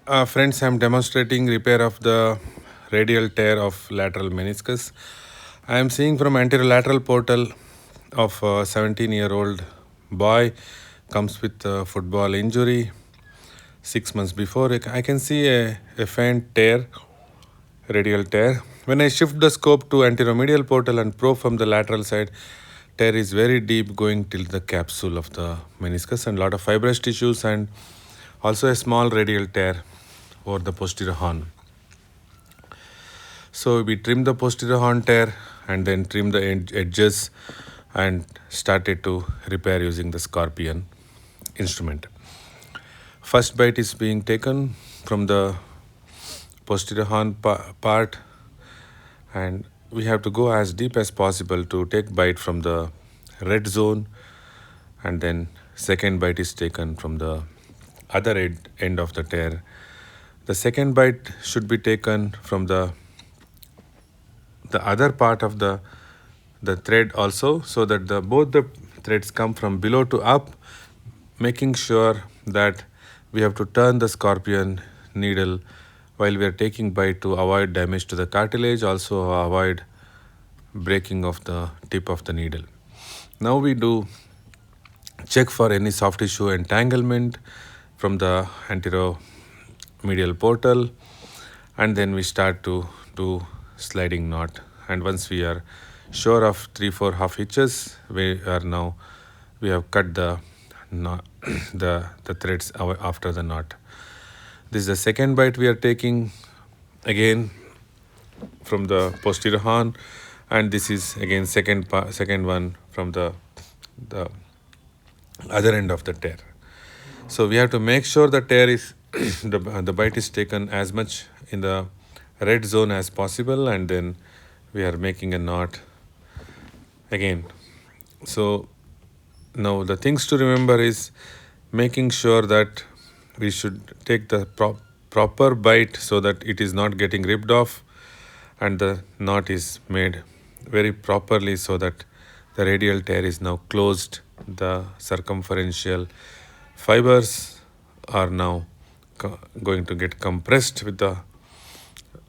Friends, I'm demonstrating repair of the radial tear of lateral meniscus. I am seeing from anterolateral portal of a 17-year-old boy comes with a football injury 6 months before. I can see a faint tear, radial tear. When I shift the scope to anteromedial portal and probe from the lateral side, tear is very deep going till the capsule of the meniscus and lot of fibrous tissues and also a small radial tear over the posterior horn. So we trim the posterior horn tear and then trim the edges and started to repair using the scorpion instrument. First bite is being taken from the posterior horn part, and we have to go as deep as possible to take bite from the red zone, and then second bite is taken from the other end of the tear. The second bite should be taken from the other part of the thread also, so that both the threads come from below to up, making sure that we have to turn the scorpion needle while we are taking bite to avoid damage to the cartilage, also avoid breaking of the tip of the needle. Now we do check for any soft tissue entanglement from the anteromedial portal, and then we start to do sliding knot. And once we are sure of 3-4 half hitches, we have cut the knot, the threads after the knot. This is the second bite we are taking again from the posterior horn, and this is again second one from the other end of the tear. So we have to make sure the tear is the bite is taken as much in the red zone as possible, and then we are making a knot again. So now the things to remember is making sure that we should take the proper bite so that it is not getting ripped off, and the knot is made very properly so that the radial tear is now closed. The circumferential fibers are now going to get compressed with the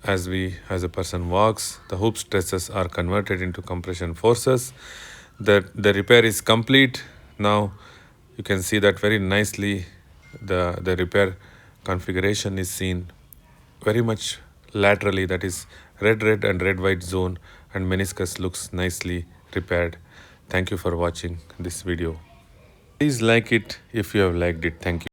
as a person walks. The hoop stresses are converted into compression forces. The repair is complete. Now you can see that very nicely the repair configuration is seen very much laterally, that is red and red white zone, and meniscus looks nicely repaired. Thank you for watching this video. Please like it if you have liked it. Thank you.